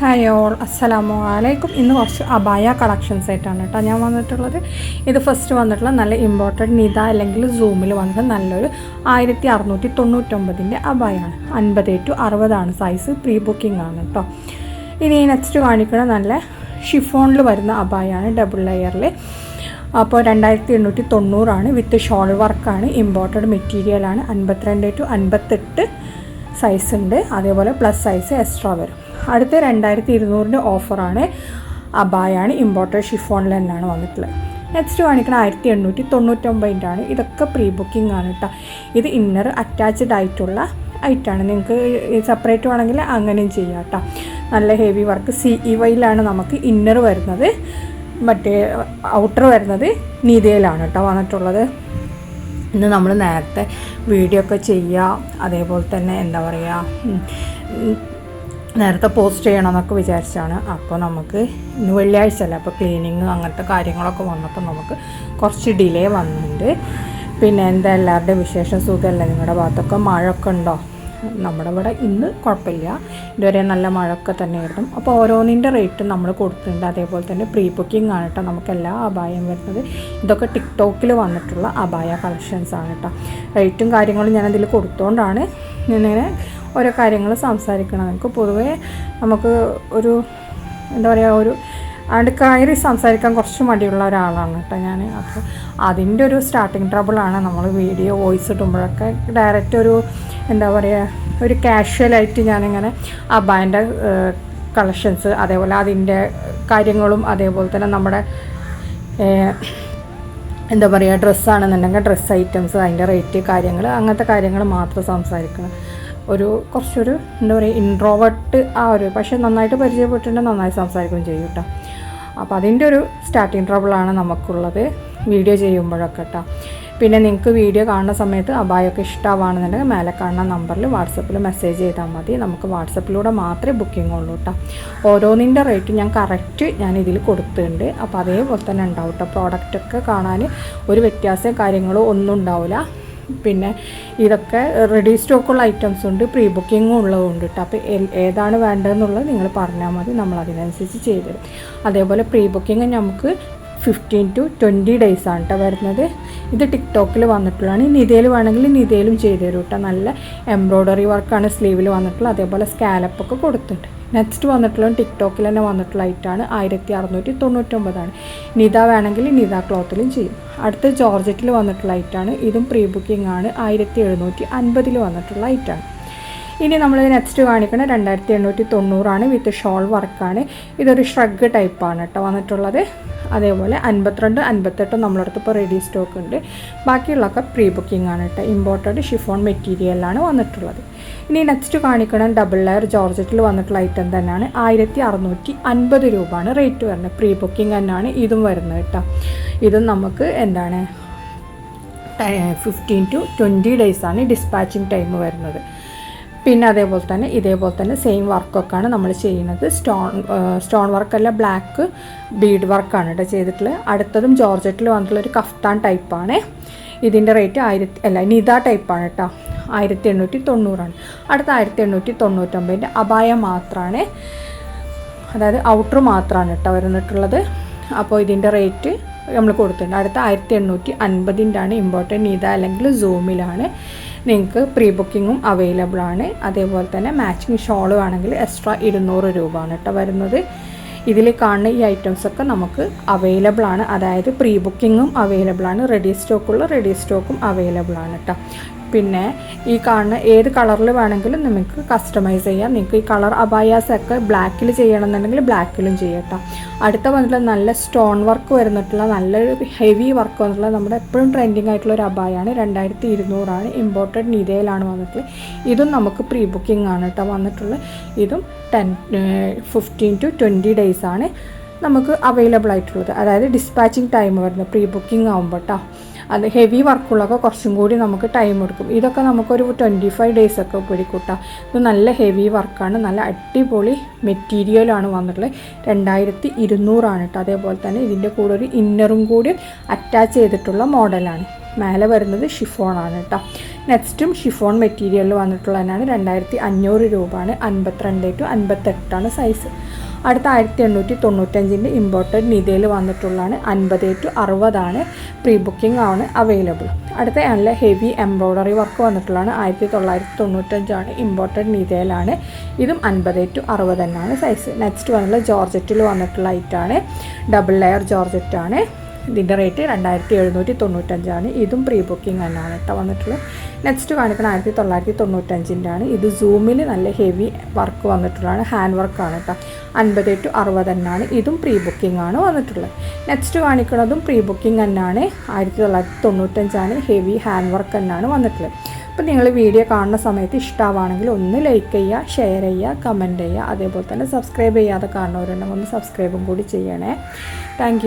Hi all, അസ്സലാമു അലൈക്കും. ഇന്ന് കുറച്ച് അബായ കളക്ഷൻസ് ആയിട്ടാണ് കേട്ടോ ഞാൻ വന്നിട്ടുള്ളത്. ഇത് ഫസ്റ്റ് വന്നിട്ടുള്ള നല്ല ഇമ്പോർട്ടൻറ്റ് നിത അല്ലെങ്കിൽ സൂമിൽ വന്നിട്ട് നല്ലൊരു 1699 അബായാണ്. 50 to 60 സൈസ്. പ്രീ ബുക്കിംഗ് ആണ് കേട്ടോ. ഇനി നെക്സ്റ്റ് കാണിക്കുന്നത് നല്ല ഷിഫോണിൽ വരുന്ന അബായാണ്, ഡബിൾ ലെയറിൽ. അപ്പോൾ 2890 വിത്ത് ഷോൾ വർക്കാണ്. ഇമ്പോർട്ടഡ് മെറ്റീരിയലാണ്. 52 to 58 സൈസ് ഉണ്ട്. അതേപോലെ പ്ലസ് സൈസ് എക്സ്ട്രാ വരും. അടുത്ത 2200 ഓഫറാണ്. അബായാണ്, ഇമ്പോർട്ടഡ് ഷിഫോണിൽ തന്നെയാണ് വന്നിട്ടുള്ളത്. നെക്സ്റ്റ് കാണിക്കണം 1899 ഇതൊക്കെ പ്രീ ബുക്കിംഗ് ആണ് കേട്ടോ. ഇത് ഇന്നർ അറ്റാച്ച്ഡ് ആയിട്ടുള്ള ഐറ്റാണ്. നിങ്ങൾക്ക് സെപ്പറേറ്റ് വേണമെങ്കിൽ അങ്ങനെയും ചെയ്യാം കേട്ടോ. നല്ല ഹെവി വർക്ക് CEYയിലാണ് നമുക്ക് ഇന്നർ വരുന്നത്. മറ്റേ ഔട്ടർ വരുന്നത് നീതയിലാണ് കേട്ടോ വന്നിട്ടുള്ളത്. ഇന്ന് നമ്മൾ നേരത്തെ വീഡിയോ ഒക്കെ ചെയ്യുക, അതേപോലെ തന്നെ എന്താ പറയുക, നേരത്തെ പോസ്റ്റ് ചെയ്യണമെന്നൊക്കെ വിചാരിച്ചാണ്. അപ്പോൾ നമുക്ക് ഇന്ന് വെള്ളിയാഴ്ച അല്ലേ, അപ്പോൾ ക്ലീനിങ് അങ്ങനത്തെ കാര്യങ്ങളൊക്കെ വന്നപ്പോൾ നമുക്ക് കുറച്ച് ഡിലേ വന്നിട്ടുണ്ട്. പിന്നെ എന്താ എല്ലാവരുടെയും വിശേഷം? സുഖമല്ലേ? നിങ്ങളുടെ ഭാഗത്തൊക്കെ മഴയൊക്കെ ഉണ്ടോ? നമ്മുടെ ഇവിടെ ഇന്ന് കുഴപ്പമില്ല, ഇതുവരെ നല്ല മഴയൊക്കെ തന്നെയായിരുന്നു. അപ്പോൾ ഓരോന്നിൻ്റെ റേറ്റും നമ്മൾ കൊടുത്തിട്ടുണ്ട്. അതേപോലെ തന്നെ പ്രീ ബുക്കിംഗ് ആണ് കേട്ടോ നമുക്ക് എല്ലാ അബായം വരുന്നത്. ഇതൊക്കെ ടിക്ടോക്കിൽ വന്നിട്ടുള്ള അബായ കളക്ഷൻസ് ആണ് കേട്ടോ. റേറ്റും കാര്യങ്ങളും ഞാനതിൽ കൊടുത്തുകൊണ്ടാണ് ഇങ്ങനെ ഓരോ കാര്യങ്ങൾ സംസാരിക്കണം. നമുക്ക് പൊതുവേ നമുക്ക് ഒരു എന്താ പറയുക, ഒരു കയറി സംസാരിക്കാൻ കുറച്ച് മടിയുള്ള ഒരാളാണ് കേട്ടോ ഞാൻ. അപ്പോൾ അതിൻ്റെ ഒരു സ്റ്റാർട്ടിങ് ട്രബിളാണ് നമ്മൾ വീഡിയോ വോയിസ് ഇടുമ്പോഴൊക്കെ. ഡയറക്റ്റ് ഒരു എന്താ പറയുക, ഒരു കാഷ്വലായിട്ട് ഞാനിങ്ങനെ അബായൻ്റെ കളക്ഷൻസ്, അതേപോലെ അതിൻ്റെ കാര്യങ്ങളും, അതേപോലെ തന്നെ നമ്മുടെ എന്താ പറയുക, ഡ്രസ്സാണെന്നുണ്ടെങ്കിൽ ഡ്രസ്സ് ഐറ്റംസ്, അതിൻ്റെ റേറ്റ് കാര്യങ്ങൾ, അങ്ങനത്തെ കാര്യങ്ങൾ മാത്രം സംസാരിക്കണം. കുറച്ചൊരു എന്താ പറയുക, ഇൻട്രോവേർട്ട് പക്ഷേ നന്നായിട്ട് പരിചയപ്പെട്ടിട്ടുണ്ടെങ്കിൽ നന്നായി സംസാരിക്കുകയും ചെയ്യും കേട്ടോ. അപ്പോൾ അതിൻ്റെ ഒരു സ്റ്റാർട്ടിങ് ട്രബിളാണ് നമുക്കുള്ളത് വീഡിയോ ചെയ്യുമ്പോഴൊക്കെ കേട്ടോ. പിന്നെ നിങ്ങൾക്ക് വീഡിയോ കാണുന്ന സമയത്ത് അബായൊക്കെ ഇഷ്ടമാണെന്നുണ്ടെങ്കിൽ മേലെ കാണുന്ന നമ്പറിൽ വാട്സപ്പിൽ മെസ്സേജ് ചെയ്താൽ മതി. നമുക്ക് വാട്സപ്പിലൂടെ മാത്രമേ ബുക്കിംഗ് ഉള്ളൂ കേട്ടോ. ഓരോന്നിൻ്റെ റേറ്റ് ഞാൻ ഇതിൽ കൊടുത്തിട്ടുണ്ട്. അപ്പോൾ അതേപോലെ തന്നെ ഉണ്ടാവും കേട്ടോ. പ്രോഡക്റ്റൊക്കെ കാണാൻ ഒരു വ്യത്യാസമോ കാര്യങ്ങളോ ഒന്നും ഉണ്ടാവില്ല. പിന്നെ ഇതൊക്കെ റെഡി സ്റ്റോക്കുള്ള ഐറ്റംസ് ഉണ്ട്, പ്രീ ബുക്കിങ്ങും ഉള്ളതുകൊണ്ട് കേട്ടോ. അപ്പോൾ ഏതാണ് വേണ്ടതെന്നുള്ളത് നിങ്ങൾ പറഞ്ഞാൽ മതി, നമ്മൾ അതിനനുസരിച്ച് ചെയ്തു തരും. അതേപോലെ പ്രീ ബുക്കിങ് നമുക്ക് 15 to 20 days ആണ് കേട്ടോ വരുന്നത്. ഇത് ടിക്ടോക്കിൽ വന്നിട്ടുള്ളതാണ്. നിതയിൽ വേണമെങ്കിൽ നിതയിലും ചെയ്തു തരും കേട്ടോ. നല്ല എംബ്രോയ്ഡറി വർക്കാണ് സ്ലീവിൽ വന്നിട്ടുള്ളത്. അതേപോലെ സ്കാലപ്പൊക്കെ കൊടുത്തിട്ടുണ്ട്. നെക്സ്റ്റ് വന്നിട്ടുള്ള ടിക്ടോക്കിൽ തന്നെ വന്നിട്ടുള്ള ഐറ്റാണ്. 1699 നിത വേണമെങ്കിൽ നിത ക്ലോത്തിലും ചെയ്യും. അടുത്ത ജോർജറ്റിൽ വന്നിട്ടുള്ള ഐറ്റാണ്. ഇതും പ്രീ ബുക്കിംഗ് ആണ്. 1750 വന്നിട്ടുള്ള ഐറ്റാണ്. ഇനി നമ്മൾ നെക്സ്റ്റ് കാണിക്കുന്നത് 2890 വിത്ത് ഷോൾ വർക്കാണ്. ഇതൊരു ഷ്രഗ് ടൈപ്പാണ് കേട്ടോ വന്നിട്ടുള്ളത്. അതേപോലെ 52, 58 നമ്മളടുത്ത് ഇപ്പോൾ റെഡി സ്റ്റോക്ക് ഉണ്ട്. ബാക്കിയുള്ളതൊക്കെ പ്രീ ബുക്കിംഗ് ആണ് കേട്ടോ. ഇമ്പോർട്ടഡ് ഷിഫോൺ മെറ്റീരിയലാണ് വന്നിട്ടുള്ളത്. ഇനി നെക്സ്റ്റ് കാണിക്കണം ഡബിൾ ലെയർ ജോർജറ്റിൽ വന്നിട്ടുള്ള ഐറ്റം തന്നെയാണ്. 1650 രൂപയാണ് റേറ്റ് വരുന്നത്. പ്രീ ബുക്കിംഗ് തന്നെയാണ് ഇതും വരുന്നത് കേട്ടോ. ഇതും നമുക്ക് എന്താണ് 15 to 20 days ആണ് ഡിസ്പാച്ചിങ് ടൈം വരുന്നത്. പിന്നെ ഇതേപോലെ തന്നെ സെയിം വർക്കൊക്കെയാണ് നമ്മൾ ചെയ്യുന്നത്. സ്റ്റോൺ വർക്കല്ല, ബ്ലാക്ക് ബീഡ് വർക്കാണ് കേട്ടോ ചെയ്തിട്ടുള്ളത്. അടുത്തതും ജോർജറ്റിൽ വന്നിട്ടുള്ളൊരു കഫ്താൻ ടൈപ്പാണ്. ഇതിൻ്റെ റേറ്റ് നിത ടൈപ്പാണ് കേട്ടോ. 1890. അടുത്ത 1899 അബായ മാത്രമാണ്, അതായത് ഔട്ടർ മാത്രമാണ് കേട്ടോ വരുന്നിട്ടുള്ളത്. അപ്പോൾ ഇതിൻ്റെ റേറ്റ് നമ്മൾ കൊടുത്തിട്ടുണ്ട്. അടുത്ത 1850 ഇമ്പോർട്ടൻറ്റ് നിത അല്ലെങ്കിൽ സൂമിലാണ്. നിങ്ങൾക്ക് പ്രീ ബുക്കിങ്ങും അവൈലബിൾ ആണ്. അതേപോലെ തന്നെ മാച്ചിങ് ഷോൾ വേണമെങ്കിൽ എക്സ്ട്രാ 200 രൂപയാണ് കേട്ടോ വരുന്നത്. ഇതിൽ കാണുന്ന ഈ ഐറ്റംസൊക്കെ നമുക്ക് അവൈലബിൾ ആണ്. അതായത് പ്രീ ബുക്കിങ്ങും അവൈലബിൾ ആണ്, റെഡി സ്റ്റോക്കും അവൈലബിൾ ആണ് കേട്ടോ. പിന്നെ ഈ കാണുന്ന ഏത് കളറിൽ വേണമെങ്കിലും നമുക്ക് കസ്റ്റമൈസ് ചെയ്യാം. നിങ്ങൾക്ക് ഈ കളർ അബായാസൊക്കെ ബ്ലാക്കിൽ ചെയ്യണമെന്നുണ്ടെങ്കിൽ ബ്ലാക്കിലും ചെയ്യട്ടോ. അടുത്ത വന്നിട്ടുള്ള നല്ല സ്റ്റോൺ വർക്ക് വരുന്നിട്ടുള്ള നല്ലൊരു ഹെവി വർക്ക് വന്നിട്ടുള്ള നമ്മുടെ എപ്പോഴും ട്രെൻഡിങ് ആയിട്ടുള്ള ഒരു അബായാണ്. 2200 ഇമ്പോർട്ടഡ് നിതയിലാണ് വന്നിട്ടുള്ളത്. ഇതും നമുക്ക് പ്രീ ബുക്കിംഗ് ആണ് കേട്ടോ വന്നിട്ടുള്ളത്. ഇതും 15 to 20 days ആണ് നമുക്ക് അവൈലബിൾ ആയിട്ടുള്ളത്. അതായത് ഡിസ്പാച്ചിങ് ടൈം വരുന്നത് പ്രീ ബുക്കിംഗ് ആകുമ്പോൾ കേട്ടോ. അത് ഹെവി വർക്കുള്ളതൊക്കെ കുറച്ചും കൂടി നമുക്ക് ടൈം എടുക്കും. ഇതൊക്കെ നമുക്കൊരു 25 days ഒക്കെ പിടിക്കൂട്ടാം. ഇത് നല്ല ഹെവി വർക്കാണ്, നല്ല അടിപൊളി മെറ്റീരിയലാണ് വന്നിട്ടുള്ളത്. 2200 കേട്ടോ. അതേപോലെ തന്നെ ഇതിൻ്റെ കൂടെ ഒരു ഇന്നറും കൂടി അറ്റാച്ച് ചെയ്തിട്ടുള്ള മോഡലാണ്. മേലെ വരുന്നത് ഷിഫോണാണ് കേട്ടോ. നെക്സ്റ്റും ഷിഫോൺ മെറ്റീരിയലിൽ വന്നിട്ടുള്ളതിനാണ് 2500 രൂപയാണ്. 52 to 58 സൈസ്. അടുത്ത 1895 ഇമ്പോർട്ടഡ് നിതയിൽ വന്നിട്ടുള്ളതാണ്. 50 to 60 പ്രീ ബുക്കിംഗ് ആണ് അവൈലബിൾ. അടുത്ത നല്ല ഹെവി എംബ്രോയ്ഡറി വർക്ക് വന്നിട്ടുള്ളതാണ്. 1995 ഇമ്പോർട്ടഡ് നിതയിലാണ്. ഇതും 50 to 60 തന്നെയാണ് സൈസ്. നെക്സ്റ്റ് വന്നുള്ള ജോർജറ്റിൽ വന്നിട്ടുള്ള ഐറ്റാണ്. Double layer ജോർജറ്റാണ്. ഇതിൻ്റെ റേറ്റ് 2795 ഇതും പ്രീ ബുക്കിംഗ് തന്നെയാണ് കേട്ടോ വന്നിട്ടുള്ളത്. നെക്സ്റ്റ് കാണിക്കണം 1995 ഇത് സൂമിൽ നല്ല ഹെവി വർക്ക് വന്നിട്ടുള്ളതാണ്. ഹാൻഡ് വർക്കാണ് കേട്ടോ. 50 to 60 തന്നെയാണ്. ഇതും പ്രീ ബുക്കിംഗ് ആണ് വന്നിട്ടുള്ളത്. നെക്സ്റ്റ് കാണിക്കുന്നതും പ്രീ ബുക്കിംഗ് തന്നെയാണ്. 1995 ഹെവി ഹാൻഡ് വർക്ക് തന്നെയാണ് വന്നിട്ടുള്ളത്. അപ്പോൾ നിങ്ങൾ വീഡിയോ കാണുന്ന സമയത്ത് ഇഷ്ടമാണെങ്കിൽ ഒന്ന് ലൈക്ക് ചെയ്യുക, ഷെയർ ചെയ്യുക, കമൻറ്റ് ചെയ്യുക. അതേപോലെ തന്നെ സബ്സ്ക്രൈബ് ചെയ്യാതെ കാണുന്നവരുണ്ടെങ്കിൽ ഒന്ന് സബ്സ്ക്രൈബും കൂടി ചെയ്യണേ. താങ്ക്